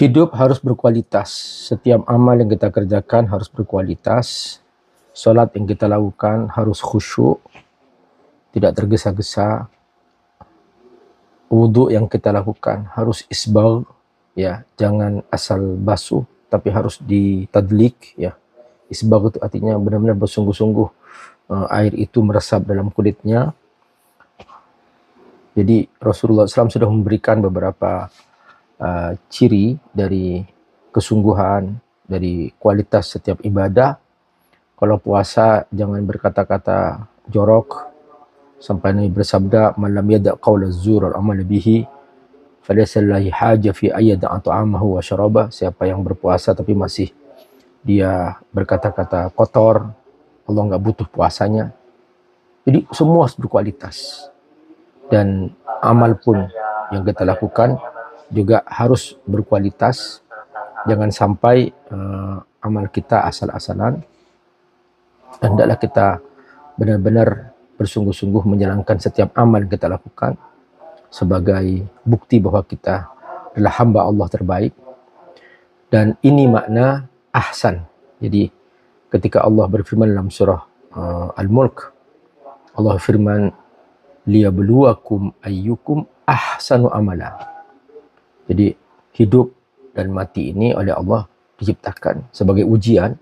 Hidup harus berkualitas. Setiap amal yang kita kerjakan harus berkualitas. Solat yang kita lakukan harus khusyuk, tidak tergesa-gesa. Wudhu yang kita lakukan harus isbagh, ya, jangan asal basuh, tapi harus ditadlik, ya. Isbagh itu artinya benar-benar bersungguh-sungguh air itu meresap dalam kulitnya. Jadi Rasulullah SAW sudah memberikan beberapa ciri dari kesungguhan, dari kualitas setiap ibadah. Kalau puasa jangan berkata-kata jorok, sampai Nabi bersabda, "Man lam yada' qaula az-zur wal amal bihi, falaysa lillahi haja fi ayyada'a ta'amahu wa syarabah." Siapa yang berpuasa tapi masih dia berkata-kata kotor, Allah nggak butuh puasanya. Jadi semua harus berkualitas. Dan amal pun yang kita lakukan juga harus berkualitas. Jangan sampai amal kita asal-asalan. Dan hendaklah kita benar-benar bersungguh-sungguh menjalankan setiap amal yang kita lakukan sebagai bukti bahwa kita adalah hamba Allah terbaik. Dan ini makna ahsan. Jadi ketika Allah berfirman dalam surah Al-Mulk, Allah firman, liyabluwakum ayyukum ahsanu amala. Jadi hidup dan mati ini oleh Allah diciptakan sebagai ujian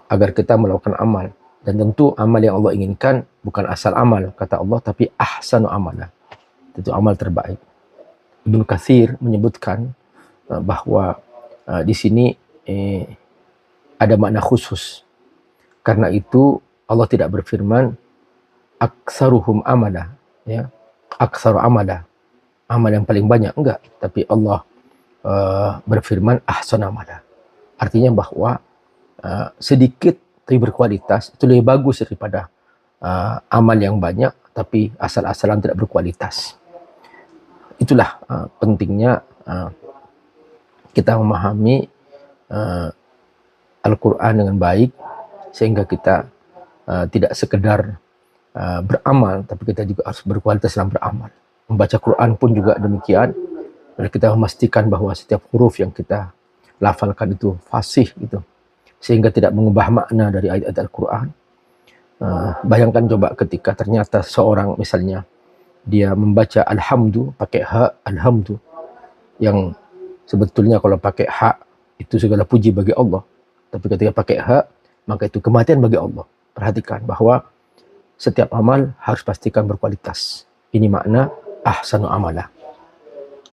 agar kita melakukan amal. Dan tentu amal yang Allah inginkan bukan asal amal, kata Allah, tapi ahsanu amala. Itu amal terbaik. Ibnu Katsir menyebutkan bahwa di sini ada makna khusus. Karena itu Allah tidak berfirman aksaruhum amala, ya, aksaru amala, amal yang paling banyak, enggak, tapi Allah berfirman ahsan amala. Artinya bahwa sedikit tapi berkualitas itu lebih bagus daripada amal yang banyak tapi asal-asalan tidak berkualitas. Itulah pentingnya kita memahami Al-Quran dengan baik, sehingga kita tidak sekedar beramal, tapi kita juga harus berkualitas dalam beramal. Membaca Quran pun juga demikian. Dan kita memastikan bahwa setiap huruf yang kita lafalkan itu fasih, gitu, sehingga tidak mengubah makna dari ayat-ayat Al-Quran. Bayangkan coba ketika ternyata seorang misalnya dia membaca alhamdu pakai ha, alhamdu, yang sebetulnya kalau pakai ha itu segala puji bagi Allah, tapi ketika pakai ha maka itu kematian bagi Allah. Perhatikan bahwa setiap amal harus pastikan berkualitas. Ini makna ahsanu amala.